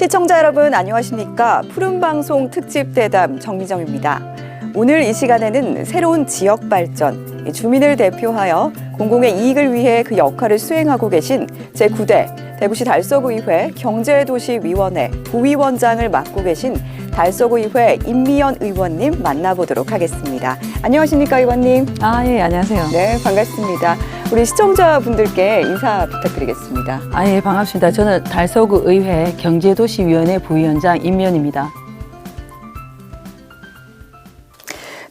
시청자 여러분 안녕하십니까? 푸른방송 특집 대담 정미정입니다. 오늘 이 시간에는 새로운 지역 발전, 주민을 대표하여 공공의 이익을 위해 그 역할을 수행하고 계신 제9대 대구시 달서구의회 경제도시위원회 부위원장을 맡고 계신 달서구의회 임미연 의원님 만나보도록 하겠습니다. 안녕하십니까, 의원님? 예, 안녕하세요. 네, 반갑습니다. 우리 시청자분들께 인사 부탁드리겠습니다. 예, 반갑습니다. 저는 달서구 의회 경제도시위원회 부위원장 임미연입니다.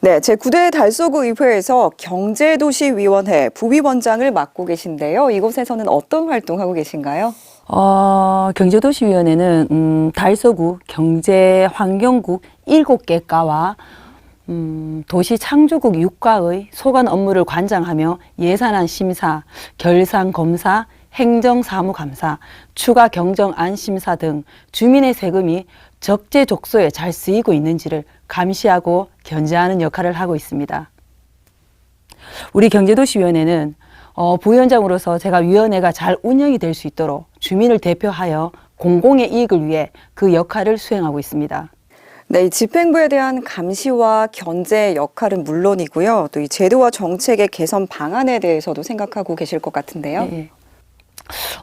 네, 제9대 달서구 의회에서 경제도시위원회 부위원장을 맡고 계신데요. 이곳에서는 어떤 활동하고 계신가요? 경제도시위원회는 달서구 경제환경국 7개 과와 도시 창조국 6과의 소관 업무를 관장하며 예산안 심사, 결산 검사, 행정사무감사, 추가 경정안 심사 등 주민의 세금이 적재적소에 잘 쓰이고 있는지를 감시하고 견제하는 역할을 하고 있습니다. 우리 경제도시위원회는 부위원장으로서 제가 위원회가 잘 운영이 될 수 있도록 주민을 대표하여 공공의 이익을 위해 그 역할을 수행하고 있습니다. 네, 이 집행부에 대한 감시와 견제 역할은 물론이고요. 또 이 제도와 정책의 개선 방안에 대해서도 생각하고 계실 것 같은데요. 네.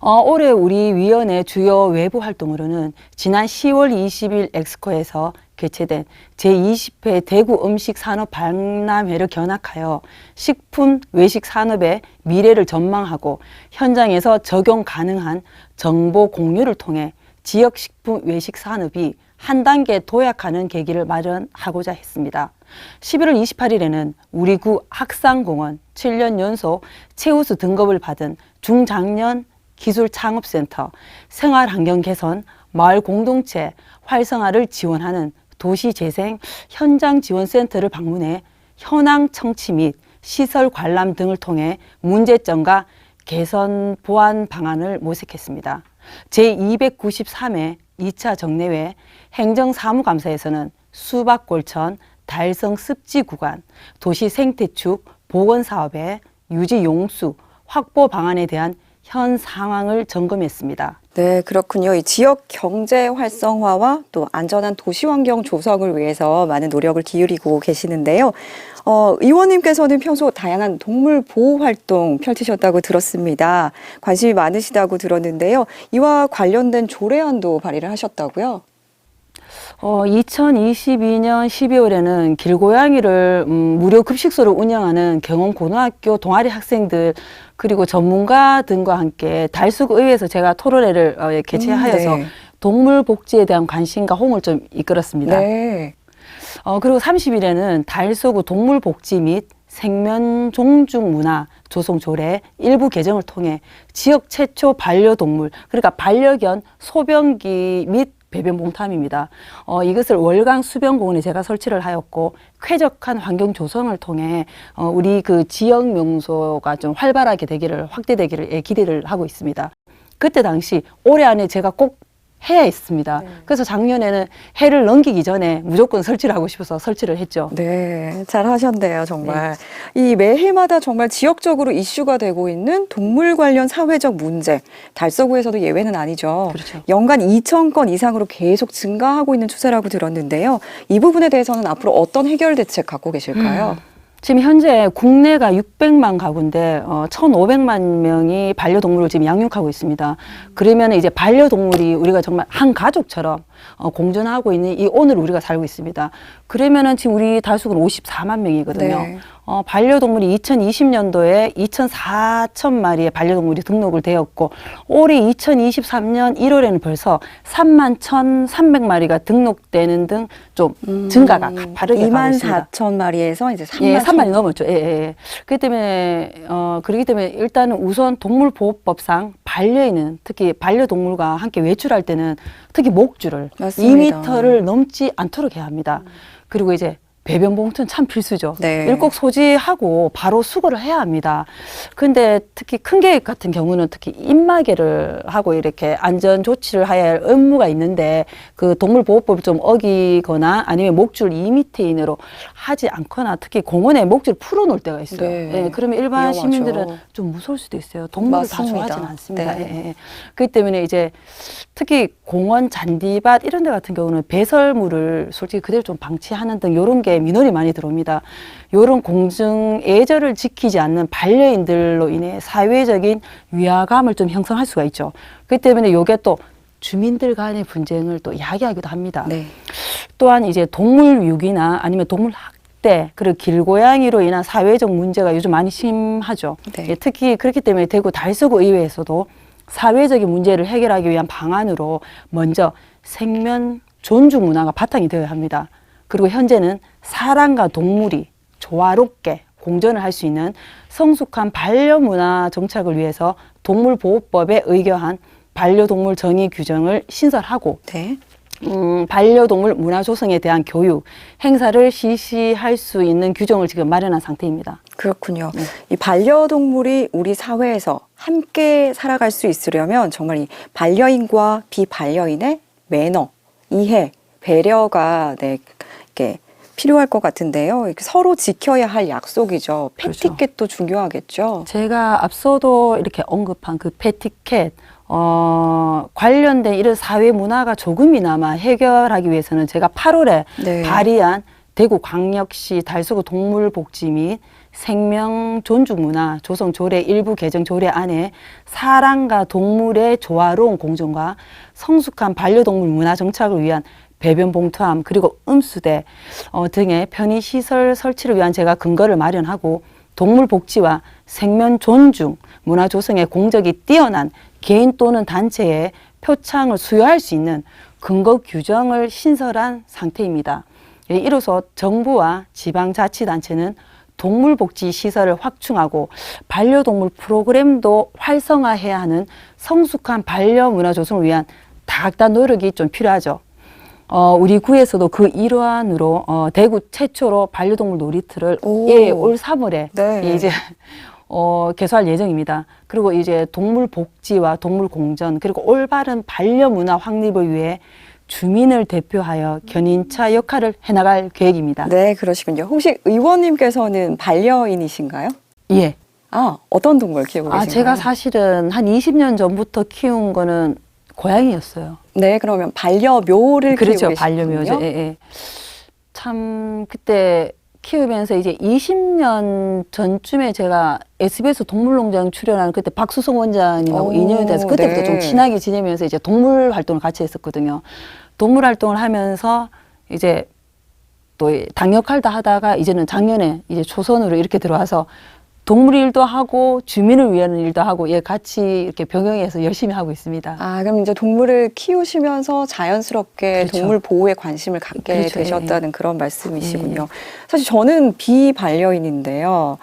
올해 우리 위원회 주요 외부 활동으로는 지난 10월 20일 엑스코에서 개최된 제20회 대구 음식산업 박람회를 견학하여 식품 외식 산업의 미래를 전망하고 현장에서 적용 가능한 정보 공유를 통해 지역 식품 외식 산업이 한 단계 도약하는 계기를 마련하고자 했습니다. 11월 28일에는 우리 구 학상공원 7년 연속 최우수 등급을 받은 중장년 기술창업센터, 생활환경 개선, 마을 공동체 활성화를 지원하는 도시재생 현장지원센터를 방문해 현황 청취 및 시설 관람 등을 통해 문제점과 개선 보완 방안을 모색했습니다. 제293회 2차 정례회 행정사무감사에서는 수박골천, 달성 습지 구간, 도시 생태축, 보건사업의 유지 용수, 확보 방안에 대한 현 상황을 점검했습니다. 네, 그렇군요. 이 지역 경제 활성화와 또 안전한 도시 환경 조성을 위해서 많은 노력을 기울이고 계시는데요. 의원님께서는 평소 다양한 동물 보호 활동 펼치셨다고 들었습니다. 관심이 많으시다고 들었는데요. 이와 관련된 조례안도 발의를 하셨다고요? 2022년 12월에는 길고양이를 무료 급식소를 운영하는 경원고등학교 동아리 학생들 그리고 전문가 등과 함께 달서구 의회에서 제가 토론회를 개최하여서 네. 동물 복지에 대한 관심과 호응을 좀 이끌었습니다. 네. 그리고 30일에는 달서구 동물 복지 및 생면 종중 문화 조성 조례 일부 개정을 통해 지역 최초 반려동물 그러니까 반려견 소변기 및 배변 봉탐입니다. 이것을 월강 수변공원에 제가 설치를 하였고 쾌적한 환경 조성을 통해 우리 그 지역 명소가 좀 활발하게 되기를 확대되기를 기대를 하고 있습니다. 그때 당시 올해 안에 제가 꼭 해야 했습니다. 네. 그래서 작년에는 해를 넘기기 전에 무조건 설치를 하고 싶어서 설치를 했죠. 네, 잘 하셨네요, 정말. 이 매해마다 정말 지역적으로 이슈가 되고 있는 동물 관련 사회적 문제, 달서구에서도 예외는 아니죠. 그렇죠. 연간 2,000건 이상으로 계속 증가하고 있는 추세라고 들었는데요. 이 부분에 대해서는 앞으로 어떤 해결 대책 갖고 계실까요? 지금 현재 국내가 600만 가구인데 1,500만 명이 반려동물을 지금 양육하고 있습니다. 그러면 이제 반려동물이 우리가 정말 한 가족처럼 공존하고 있는 이 오늘 우리가 살고 있습니다. 그러면은 지금 우리 달서구는 54만 명이거든요. 네. 반려동물이 2020년도에 2,4천 마리의 반려동물이 등록을 되었고 올해 2023년 1월에는 벌써 3만 1,300마리가 등록되는 등 좀 증가가 가파르게 가고 있습니다. 24,000마리에서 이제 3만, 예, 3만이 넘었죠. 예. 그렇기 때문에 일단은 우선 동물보호법상 반려인은 특히 반려동물과 함께 외출할 때는 특히 목줄을 맞습니다. 2m를 넘지 않도록 해야 합니다. 그리고 이제 배변 봉투는 참 필수죠. 네. 일꼭 소지하고 바로 수거를 해야 합니다. 근데 특히 큰 계획 같은 경우는 특히 입마개를 하고 이렇게 안전 조치를 해야 할 의무가 있는데 그 동물보호법을 좀 어기거나 아니면 목줄 2m 이내로 하지 않거나 특히 공원에 목줄 풀어놓을 때가 있어요. 네. 예, 그러면 일반 위험하죠. 시민들은 좀 무서울 수도 있어요. 동물을 다 맞습니다. 좋아하지는 않습니다. 네. 예, 예. 그렇기 때문에 이제 특히 공원 잔디밭 이런 데 같은 경우는 배설물을 솔직히 그대로 좀 방치하는 등 이런 게 민원이 많이 들어옵니다. 이런 공중 예절을 지키지 않는 반려인들로 인해 사회적인 위화감을 좀 형성할 수가 있죠. 그렇기 때문에 이게 또 주민들 간의 분쟁을 또 야기하기도 합니다. 네. 또한 이제 동물 유기나 아니면 동물 학대 그리고 길고양이로 인한 사회적 문제가 요즘 많이 심하죠. 네. 예, 특히 그렇기 때문에 대구 달서구 의회에서도 사회적인 문제를 해결하기 위한 방안으로 먼저 생명 존중 문화가 바탕이 되어야 합니다. 그리고 현재는 사람과 동물이 조화롭게 공존을 할 수 있는 성숙한 반려문화 정착을 위해서 동물보호법에 의거한 반려동물 정의 규정을 신설하고 네. 반려동물 문화 조성에 대한 교육, 행사를 실시할 수 있는 규정을 지금 마련한 상태입니다. 그렇군요. 이 반려동물이 우리 사회에서 함께 살아갈 수 있으려면 정말 이 반려인과 비반려인의 매너, 이해, 배려가 네, 이렇게 필요할 것 같은데요. 이렇게 서로 지켜야 할 약속이죠. 그렇죠. 패티켓도 중요하겠죠. 제가 앞서도 이렇게 언급한 그 패티켓, 관련된 이런 사회 문화가 조금이나마 해결하기 위해서는 제가 8월에 네. 발의한 대구광역시 달서구 동물복지 및 생명 존중 문화 조성 조례 일부 개정 조례 안에 사람과 동물의 조화로운 공존과 성숙한 반려동물 문화 정착을 위한 배변 봉투함 그리고 음수대 등의 편의시설 설치를 위한 제가 근거를 마련하고 동물 복지와 생명 존중 문화 조성의 공적이 뛰어난 개인 또는 단체의 표창을 수여할 수 있는 근거 규정을 신설한 상태입니다. 이로써 정부와 지방자치단체는 동물복지 시설을 확충하고 반려동물 프로그램도 활성화해야 하는 성숙한 반려문화 조성을 위한 다각단 노력이 좀 필요하죠. 우리 구에서도 그 일환으로 대구 최초로 반려동물 놀이터를 올 3월에 네. 이제 개소할 예정입니다. 그리고 이제 동물 복지와 동물 공전 그리고 올바른 반려문화 확립을 위해 주민을 대표하여 견인차 역할을 해나갈 계획입니다. 네, 그러시군요. 혹시 의원님께서는 반려인이신가요? 예. 아, 어떤 동물 키우고 계신가요? 제가 사실은 한 20년 전부터 키운 거는 고양이였어요. 네, 그러면 반려묘를 그렇죠. 키우고 계시군요. 반려묘죠. 예, 예. 참 그때 키우면서 이제 20년 전쯤에 제가 SBS 동물농장 출연하는 그때 박수성 원장님하고 인연이 돼서 그때부터 네. 좀 친하게 지내면서 이제 동물 활동을 같이 했었거든요. 동물 활동을 하면서 이제 또 당 역할도 하다가 이제는 작년에 이제 초선으로 이렇게 들어와서 동물 일도 하고 주민을 위한 일도 하고 같이 이렇게 병행해서 열심히 하고 있습니다. 아, 그럼 이제 동물을 키우시면서 자연스럽게 그렇죠. 동물 보호에 관심을 갖게 그렇죠. 되셨다는 그런 말씀이시군요. 사실 저는 비반려인인데요.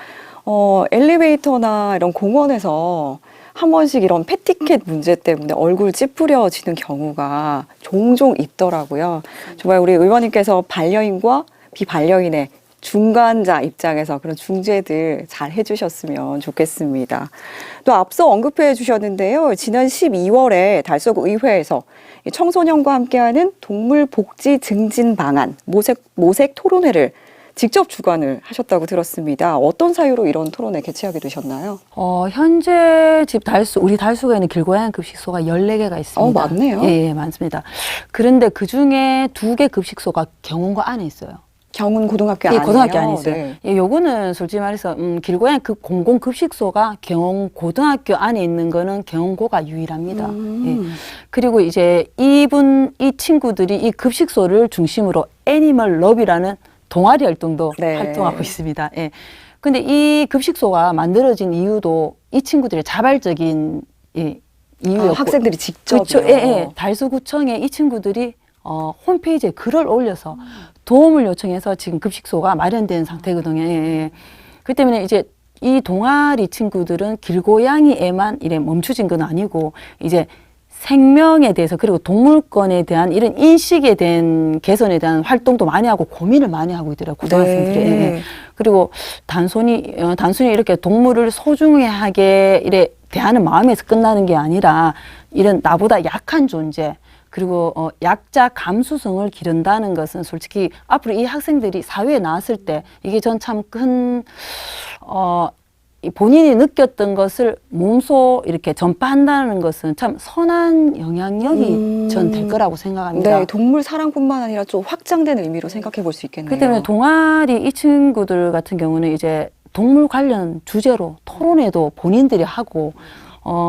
엘리베이터나 이런 공원에서 한 번씩 이런 패티켓 문제 때문에 얼굴 찌푸려지는 경우가 종종 있더라고요. 정말 우리 의원님께서 반려인과 비반려인의 중간자 입장에서 그런 중재들 잘 해주셨으면 좋겠습니다. 또 앞서 언급해 주셨는데요. 지난 12월에 달서구 의회에서 청소년과 함께하는 동물 복지 증진 방안 모색 토론회를 직접 주관을 하셨다고 들었습니다. 어떤 사유로 이런 토론회 개최하게 되셨나요? 현재 우리 달서구에는 길고양이 급식소가 14개가 있습니다. 많네요. 예, 많습니다. 그런데 그 중에 2개 급식소가 경운고 안에 있어요. 경운고등학교 예, 안에요? 고등학교 안에 있어요. 네. 예, 요거는 솔직히 말해서 길고양이 공공급식소가 경운고등학교 안에 있는 거는 경운고가 유일합니다. 예. 그리고 이제 이 친구들이 이 급식소를 중심으로 애니멀 러비라는 동아리 활동도 네. 활동하고 있습니다. 예. 근데 이 급식소가 만들어진 이유도 이 친구들의 자발적인 이유였고 학생들이 직접 그렇죠. 예. 달서구청에 이 친구들이 홈페이지에 글을 올려서 도움을 요청해서 지금 급식소가 마련된 상태거든요. 예. 그 때문에 이제 이 동아리 친구들은 길고양이에만 이래 멈춰진 건 아니고 이제 생명에 대해서 그리고 동물권에 대한 이런 인식에 대한 개선에 대한 활동도 많이 하고 고민을 많이 하고 있더라고요. 고등학생들이. 네. 예. 그리고 단순히 이렇게 동물을 소중하게 이래 대하는 마음에서 끝나는 게 아니라 이런 나보다 약한 존재 그리고 약자 감수성을 기른다는 것은 솔직히 앞으로 이 학생들이 사회에 나왔을 때 이게 전 참 큰 본인이 느꼈던 것을 몸소 이렇게 전파한다는 것은 참 선한 영향력이 전 될 거라고 생각합니다. 네, 동물 사랑뿐만 아니라 좀 확장된 의미로 생각해 볼 수 있겠네요. 그렇기 때문에 동아리 이 친구들 같은 경우는 이제 동물 관련 주제로 토론회도 본인들이 하고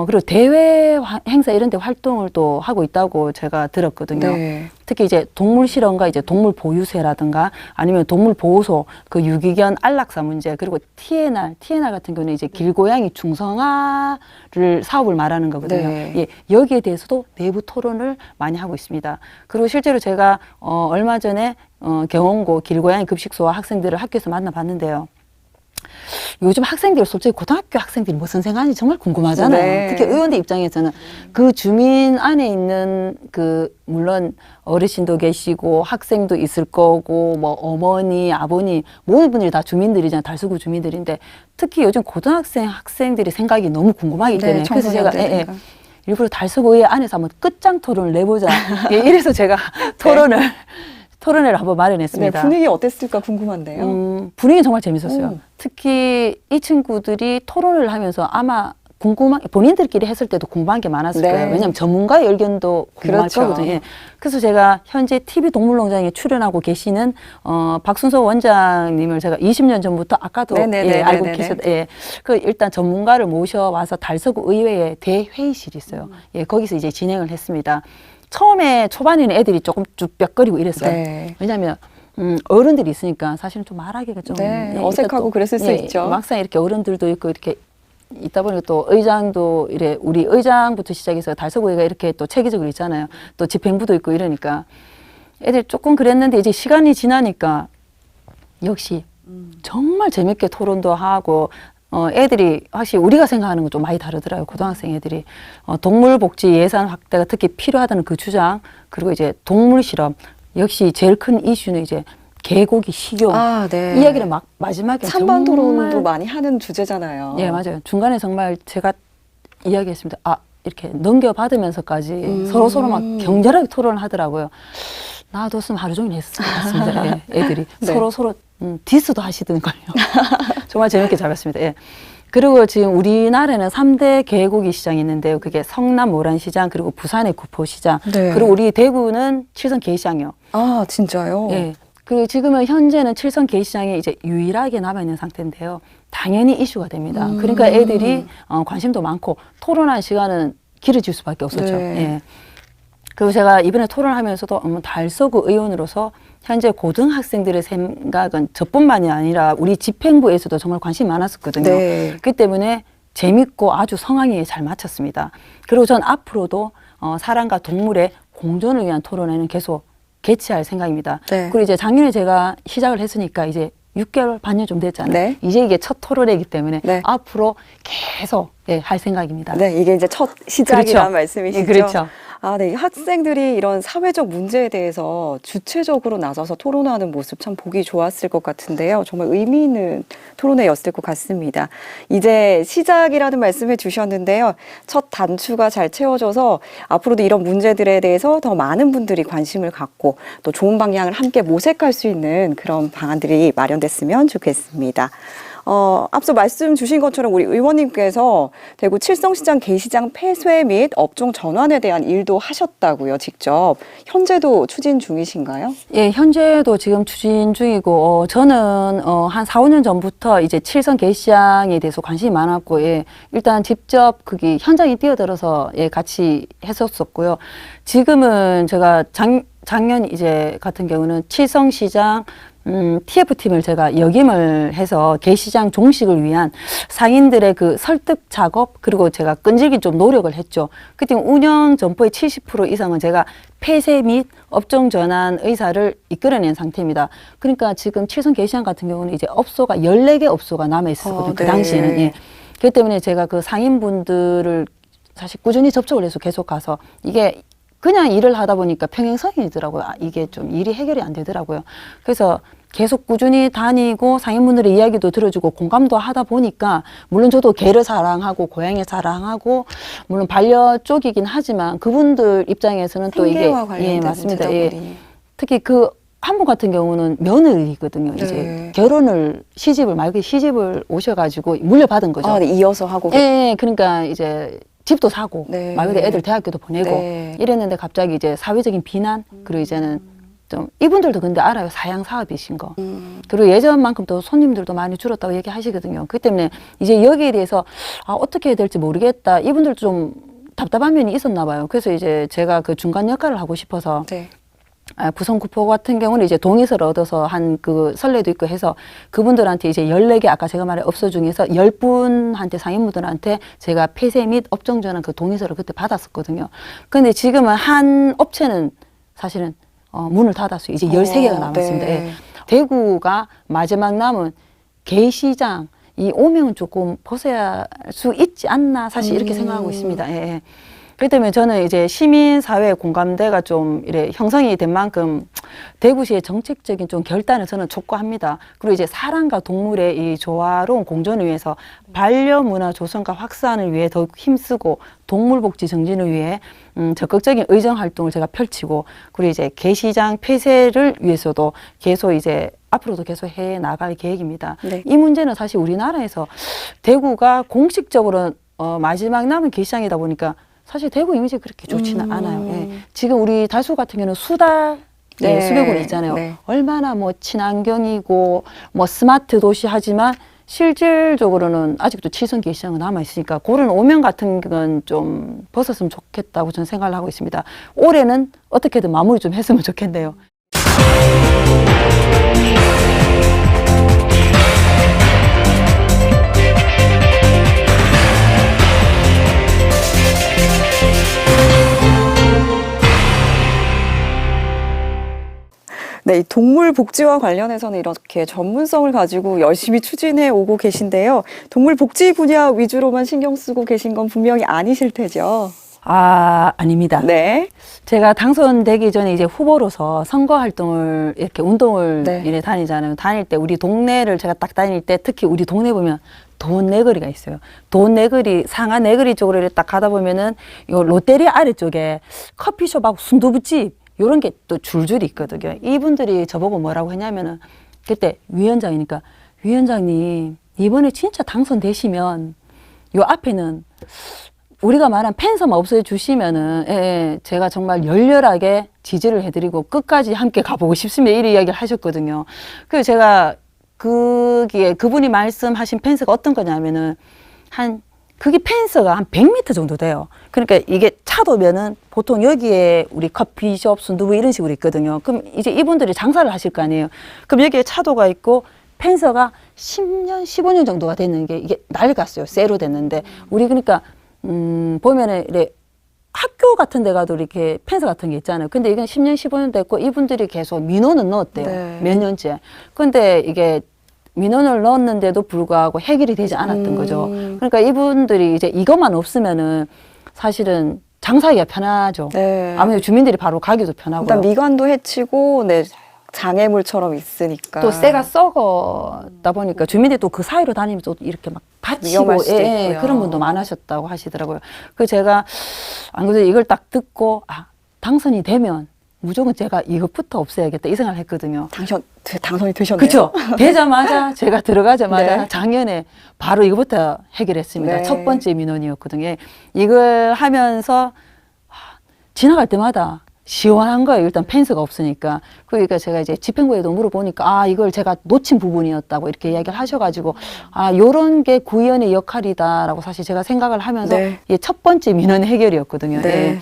그리고 대회 행사 이런 데 활동을 또 하고 있다고 제가 들었거든요. 네. 특히 이제 동물 실험과 이제 동물 보유세라든가 아니면 동물 보호소 그 유기견 안락사 문제 그리고 TNR 같은 경우는 이제 길고양이 중성화를 사업을 말하는 거거든요. 네. 예, 여기에 대해서도 내부 토론을 많이 하고 있습니다. 그리고 실제로 제가 얼마 전에 경원고 길고양이 급식소와 학생들을 학교에서 만나봤는데요. 요즘 학생들 솔직히 고등학교 학생들이 무슨 생각하는지 정말 궁금하잖아요. 네. 특히 의원들 입장에서는 그 주민 안에 있는 그 물론 어르신도 계시고 학생도 있을 거고 뭐 어머니, 아버님 모든 분들이 다 주민들이잖아요. 달서구 주민들인데 특히 요즘 고등학생 학생들이 생각이 너무 궁금하기 때문에 그래서 제가 일부러 달서구의 안에서 한번 끝장 토론을 내보자. 예, 이래서 제가 토론회를 한번 마련했습니다. 네, 분위기 어땠을까 궁금한데요. 분위기는 정말 재밌었어요. 특히 이 친구들이 토론을 하면서 아마 본인들끼리 했을 때도 궁금한 게 많았을 네. 거예요. 왜냐하면 전문가의 의견도 궁금할 그렇죠. 거거든요. 예. 그래서 제가 현재 TV 동물농장에 출연하고 계시는 박순서 원장님을 제가 20년 전부터 아까도 네네네, 알고 네네네. 계셨. 예. 그 일단 전문가를 모셔와서 달서구 의회에 대회의실이 있어요. 예, 거기서 이제 진행을 했습니다. 처음에 초반에는 애들이 조금 쭈뼛거리고 이랬어요. 네. 왜냐하면 어른들이 있으니까 사실은 좀 말하기가 좀 네, 예, 어색하고 또, 그랬을 수 있죠. 막상 이렇게 어른들도 있고 이렇게 있다 보니까 또 의장도 이래 우리 의장부터 시작해서 달서구회가 이렇게 또 체계적으로 있잖아요. 또 집행부도 있고 이러니까 애들 조금 그랬는데 이제 시간이 지나니까 역시 정말 재밌게 토론도 하고 애들이 확실히 우리가 생각하는 건 좀 많이 다르더라고요. 고등학생 애들이. 동물복지 예산 확대가 특히 필요하다는 그 주장, 그리고 이제 동물 실험, 역시 제일 큰 이슈는 이제 개고기 식용. 네. 이야기를 막 마지막에 찬반 토론도 정말 많이 하는 주제잖아요. 예, 맞아요. 중간에 정말 제가 이야기했습니다. 이렇게 넘겨받으면서까지 서로 막 격렬하게 토론을 하더라고요. 놔뒀으면 하루 종일 했을 것 같습니다. 예, 애들이 네. 서로 디스도 하시던걸요. 정말 재밌게 잘 봤습니다. 예. 그리고 지금 우리나라에는 3대 개고기 시장이 있는데요. 그게 성남 모란시장 그리고 부산의 구포시장 네. 그리고 우리 대구는 칠성 게시장이요. 아, 진짜요? 예. 그리고 지금은 현재는 칠성 게시장이 이제 유일하게 남아있는 상태인데요. 당연히 이슈가 됩니다. 그러니까 애들이 관심도 많고 토론한 시간은 길어질 수밖에 없었죠. 네. 예. 그리고 제가 이번에 토론하면서도 달서구 의원으로서 현재 고등학생들의 생각은 저뿐만이 아니라 우리 집행부에서도 정말 관심이 많았었거든요. 네. 그렇기 때문에 재밌고 아주 성황리에 잘 마쳤습니다. 그리고 전 앞으로도 사람과 동물의 공존을 위한 토론회는 계속 개최할 생각입니다. 네. 그리고 이제 작년에 제가 시작을 했으니까 이제 6개월, 반년 좀 됐잖아요. 네. 이제 이게 첫 토론회이기 때문에 네. 앞으로 계속 할 생각입니다. 네, 이게 이제 첫 시작이라는 그렇죠. 말씀이시죠? 예, 그렇죠. 네, 학생들이 이런 사회적 문제에 대해서 주체적으로 나서서 토론하는 모습 참 보기 좋았을 것 같은데요. 정말 의미 있는 토론회였을 것 같습니다. 이제 시작이라는 말씀해 주셨는데요. 첫 단추가 잘 채워져서 앞으로도 이런 문제들에 대해서 더 많은 분들이 관심을 갖고 또 좋은 방향을 함께 모색할 수 있는 그런 방안들이 마련됐으면 좋겠습니다. 앞서 말씀 주신 것처럼 우리 의원님께서 대구 칠성시장 게시장 폐쇄 및 업종 전환에 대한 일도 하셨다고요, 직접. 현재도 추진 중이신가요? 예, 현재도 지금 추진 중이고, 저는, 한 4, 5년 전부터 이제 칠성 게시장에 대해서 관심이 많았고, 예, 일단 직접 거기 현장에 뛰어들어서, 예, 같이 했었었고요. 지금은 제가 작년 이제 같은 경우는 칠성시장 TF팀을 제가 역임을 해서 게시장 종식을 위한 상인들의 그 설득 작업 그리고 제가 끈질기 좀 노력을 했죠. 그때 운영 점포의 70% 이상은 제가 폐쇄 및 업종 전환 의사를 이끌어낸 상태입니다. 그러니까 지금 칠성 게시장 같은 경우는 이제 업소가 14개 업소가 남아 있었거든요. 그 네. 당시에는. 예. 그렇기 때문에 제가 그 상인분들을 사실 꾸준히 접촉을 해서 계속 가서 이게 그냥 일을 하다 보니까 평행선이더라고요. 이게 좀 일이 해결이 안 되더라고요. 그래서 계속 꾸준히 다니고 상인분들의 이야기도 들어주고 공감도 하다 보니까 물론 저도 개를 사랑하고 고양이 사랑하고 물론 반려 쪽이긴 하지만 그분들 입장에서는 또 이게 생계와 관련된 예, 맞습니다. 문제다 예. 보니. 특히 그 한 분 같은 경우는 며느리거든요. 네. 이제 결혼을 말기 시집을 오셔가지고 물려받은 거죠. 네, 이어서 하고. 예, 그러니까 이제 집도 사고 네. 말 그대로 애들 대학교도 보내고 네. 이랬는데 갑자기 이제 사회적인 비난 그리고 이제는 좀 이분들도 근데 알아요. 사양 사업이신 거. 그리고 예전만큼 또 손님들도 많이 줄었다고 얘기하시거든요. 그렇기 때문에 이제 여기에 대해서 어떻게 해야 될지 모르겠다. 이분들도 좀 답답한 면이 있었나 봐요. 그래서 이제 제가 그 중간 역할을 하고 싶어서 네. 부성구포 같은 경우는 이제 동의서를 얻어서 한 그 선례도 있고 해서 그분들한테 이제 14개 아까 제가 말한 업소 중에서 10분한테 상인분들한테 제가 폐쇄 및 업종 전환 그 동의서를 그때 받았었거든요. 근데 지금은 한 업체는 사실은 문을 닫았어요. 이제 13개가 남았습니다. 네. 예. 대구가 마지막 남은 게시장 이 오명은 조금 벗어야 수 있지 않나 사실 이렇게 생각하고 있습니다. 예, 예. 그렇기 때문에 저는 이제 시민사회 공감대가 좀 이래 형성이 된 만큼 대구시의 정책적인 좀 결단을 저는 촉구합니다. 그리고 이제 사람과 동물의 이 조화로운 공존을 위해서 반려문화 조성과 확산을 위해 더욱 힘쓰고 동물복지 정진을 위해 적극적인 의정 활동을 제가 펼치고 그리고 이제 게시장 폐쇄를 위해서도 계속 이제 앞으로도 계속 해 나갈 계획입니다. 네. 이 문제는 사실 우리나라에서 대구가 공식적으로 마지막 남은 게시장이다 보니까 사실 대구 이미지 그렇게 좋지는 않아요. 예. 지금 우리 달수 같은 경우는 수달 네. 수변구리 있잖아요. 네. 얼마나 뭐 친환경이고 뭐 스마트 도시 하지만 실질적으로는 아직도 치선 게시장은 남아 있으니까 그런 오명 같은 건 좀 벗었으면 좋겠다고 저는 생각을 하고 있습니다. 올해는 어떻게든 마무리 좀 했으면 좋겠네요. 네, 이 동물 복지와 관련해서는 이렇게 전문성을 가지고 열심히 추진해 오고 계신데요. 동물 복지 분야 위주로만 신경 쓰고 계신 건 분명히 아니실 테죠. 아닙니다. 네. 제가 당선되기 전에 이제 후보로서 선거 활동을 이렇게 운동을 네. 이래 다니잖아요. 다닐 때 우리 동네를 제가 딱 다닐 때 특히 우리 동네 보면 돈 내거리가 있어요. 돈 내거리, 상하 내거리 쪽으로 이렇게 딱 가다 보면은 요 롯데리아 아래쪽에 커피숍하고 순두부집 요런 게 또 줄줄이 있거든요. 이분들이 저보고 뭐라고 했냐면은 그때 위원장이니까 위원장님 이번에 진짜 당선되시면 요 앞에는 우리가 말한 펜서만 없애 주시면은 제가 정말 열렬하게 지지를 해드리고 끝까지 함께 가보고 싶습니다. 이런 이야기를 하셨거든요. 그래서 제가 거기에 그분이 말씀하신 펜서가 어떤 거냐면은 그게 펜서가 한 100m 정도 돼요. 그러니까 이게 차도면은 보통 여기에 우리 커피숍, 순두부 이런 식으로 있거든요. 그럼 이제 이분들이 장사를 하실 거 아니에요. 그럼 여기에 차도가 있고 펜서가 10년, 15년 정도가 됐는 게 이게 낡았어요. 쇠로 됐는데 우리 그러니까 보면은 이래 학교 같은 데 가도 이렇게 펜서 같은 게 있잖아요. 근데 이건 10년, 15년 됐고 이분들이 계속 민원은 넣었대요. 네. 몇 년째. 근데 이게 민원을 넣었는데도 불구하고 해결이 되지 않았던 거죠. 그러니까 이분들이 이제 이것만 없으면은 사실은 장사하기가 편하죠. 네. 아무래도 주민들이 바로 가기도 편하고요. 일단 미관도 해치고, 네, 장애물처럼 있으니까. 또 쇠가 썩었다 보니까 주민들이 또 그 사이로 다니면 또 이렇게 막 다치고 위험할 수도 있고요. 그런 분도 많으셨다고 하시더라고요. 그래서 제가 안 그래도 이걸 딱 듣고 당선이 되면 무조건 제가 이것부터 없애야겠다 이 생각을 했거든요. 당선이 되셨네요. 그렇죠. 되자마자 제가 들어가자마자 네. 작년에 바로 이것부터 해결했습니다. 네. 첫 번째 민원이었거든요. 이걸 하면서 지나갈 때마다 시원한 거예요. 일단 펜스가 없으니까. 그러니까 제가 이제 집행부에도 물어보니까 이걸 제가 놓친 부분이었다고 이렇게 이야기를 하셔가지고 요런 게 구의원의 역할이다라고 사실 제가 생각을 하면서 네. 이게 첫 번째 민원 해결이었거든요. 네. 예.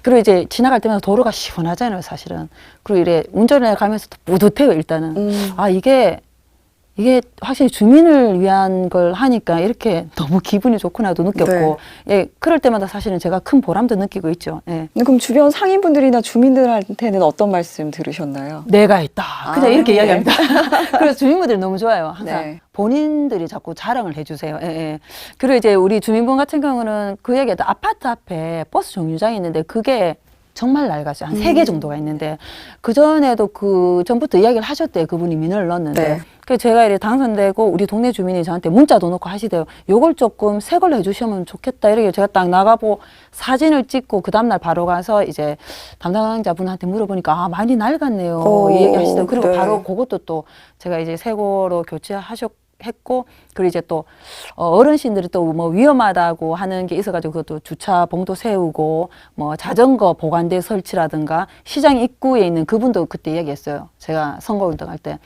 그리고 이제 지나갈 때마다 도로가 시원하잖아요, 사실은. 그리고 이래 운전을 가면서도 뿌듯해요, 일단은. 이게 이게 확실히 주민을 위한 걸 하니까 이렇게 너무 기분이 좋구나도 느꼈고, 네. 예, 그럴 때마다 사실은 제가 큰 보람도 느끼고 있죠. 예. 그럼 주변 상인분들이나 주민들한테는 어떤 말씀 들으셨나요? 내가 했다. 그냥 이렇게 네. 이야기합니다. 그래서 주민분들이 너무 좋아요. 항상 네. 본인들이 자꾸 자랑을 해주세요. 예, 예. 그리고 이제 우리 주민분 같은 경우는 그 얘기도 아파트 앞에 버스 정류장이 있는데 그게 정말 낡았어요. 한 3개 정도가 있는데 그전에도 그 전부터 이야기를 하셨대요. 그분이 민원을 넣었는데. 네. 그래서 제가 이렇게 당선되고 우리 동네 주민이 저한테 문자도 넣고 하시대요. 요걸 조금 새 걸로 해주시면 좋겠다. 이렇게 제가 딱 나가고 사진을 찍고 그 다음날 바로 가서 이제 담당자분한테 물어보니까 아, 많이 낡았네요. 오, 이 얘기 하시더라고요. 그리고 네. 바로 그것도 또 제가 이제 새 거로 했고, 그리고 이제 또 어르신들이 또 뭐 위험하다고 하는 게 있어가지고 그것도 주차 봉도 세우고 뭐 자전거 보관대 설치라든가 시장 입구에 있는 그분도 그때 이야기했어요. 제가 선거운동할 때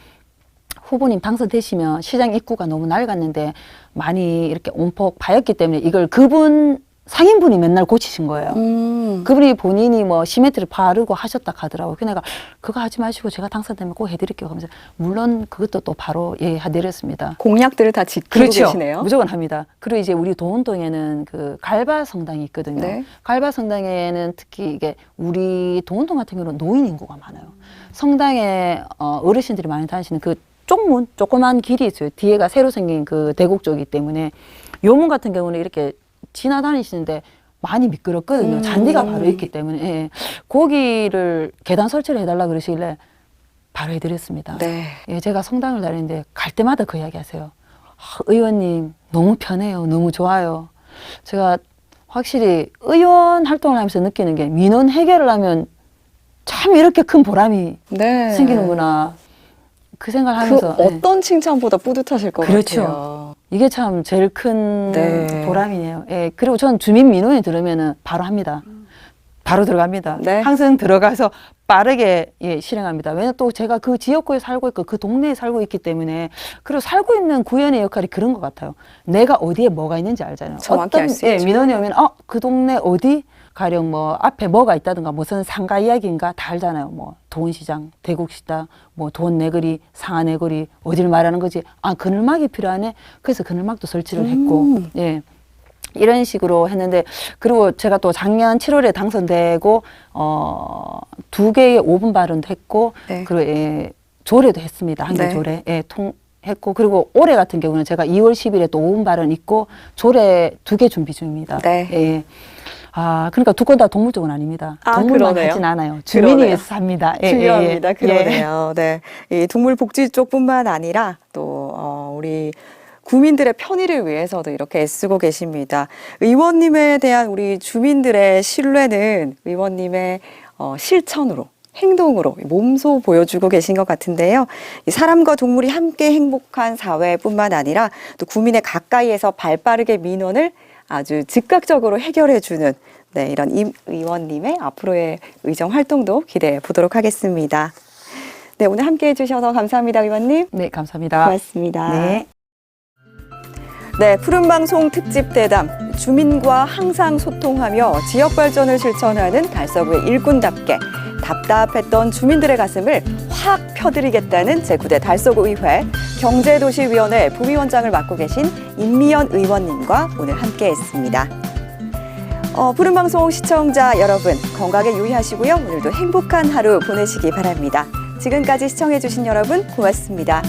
후보님 당선되시면 시장 입구가 너무 낡았는데 많이 이렇게 온폭 파였기 때문에 이걸 그분 상인분이 맨날 고치신 거예요. 그분이 본인이 뭐 시멘트를 바르고 하셨다 하더라고요. 그래서 내가 그거 하지 마시고 제가 당선되면 꼭 해드릴게요 하면서 물론 그것도 또 바로 예 내렸습니다. 공약들을 다 지키고 그렇죠. 계시네요. 무조건 합니다. 그리고 이제 우리 도원동에는 그 갈바 성당이 있거든요. 네. 갈바 성당에는 특히 이게 우리 도원동 같은 경우는 노인 인구가 많아요. 성당에 어르신들이 많이 다니시는 그 쪽문, 조그만 길이 있어요. 뒤에가 새로 생긴 그 대곡 쪽이기 때문에 요문 같은 경우는 이렇게 지나다니시는데 많이 미끄럽거든요. 잔디가 바로 있기 때문에. 예. 거기를 계단 설치를 해달라 그러시길래 바로 해드렸습니다. 네. 예, 제가 성당을 다니는데 갈 때마다 그 이야기 하세요. 아, 의원님 너무 편해요. 너무 좋아요. 제가 확실히 의원 활동을 하면서 느끼는 게 민원 해결을 하면 참 이렇게 큰 보람이 네. 생기는구나. 그 생각을 그 하면서. 예. 어떤 칭찬보다 뿌듯하실 것 그렇죠. 같아요. 이게 참 제일 큰 네. 보람이네요. 예, 그리고 전 주민 민원이 들으면은 바로 합니다. 바로 들어갑니다. 네. 항상 들어가서 빠르게 예, 실행합니다. 왜냐면 또 제가 그 지역구에 살고 있고 그 동네에 살고 있기 때문에 그리고 살고 있는 구현의 역할이 그런 것 같아요. 내가 어디에 뭐가 있는지 알잖아요. 정확히 알 수 있죠. 민원이 오면 그 동네 어디 가령 뭐 앞에 뭐가 있다든가 무슨 상가 이야기인가 다 알잖아요. 뭐 도원시장, 대국시장, 뭐 도원내거리, 상하내거리 어디를 말하는 거지. 아 그늘막이 필요하네. 그래서 그늘막도 설치를 했고 예. 이런 식으로 했는데 그리고 제가 또 작년 7월에 당선되고 2개의 5분 발언도 했고 네. 그리고 예, 조례도 했습니다. 한개 네. 조례 예, 했고 그리고 올해 같은 경우는 제가 2월 10일에 또 5분 발언 있고 조례 2개 준비 중입니다. 네. 예. 아, 그러니까 두 건 다 동물 쪽은 아닙니다. 아, 동물만 그러네요. 하진 않아요. 주민이 그러네요. 위해서 삽니다. 예, 중요합니다. 예. 그러네요. 네. 이 동물복지 쪽뿐만 아니라 또 우리 구민들의 편의를 위해서도 이렇게 애쓰고 계십니다. 의원님에 대한 우리 주민들의 신뢰는 의원님의 실천으로 행동으로 몸소 보여주고 계신 것 같은데요. 이 사람과 동물이 함께 행복한 사회뿐만 아니라 또 구민의 가까이에서 발빠르게 민원을 아주 즉각적으로 해결해주는 네, 이런 임 의원님의 앞으로의 의정 활동도 기대해 보도록 하겠습니다. 네, 오늘 함께해 주셔서 감사합니다, 의원님. 네, 감사합니다. 고맙습니다. 네. 네, 푸른방송 특집 대담, 주민과 항상 소통하며 지역 발전을 실천하는 달서구의 일꾼답게 답답했던 주민들의 가슴을 확 펴드리겠다는 제9대 달서구 의회 경제도시위원회 부위원장을 맡고 계신 임미연 의원님과 오늘 함께했습니다. 푸른방송 시청자 여러분, 건강에 유의하시고요. 오늘도 행복한 하루 보내시기 바랍니다. 지금까지 시청해주신 여러분 고맙습니다.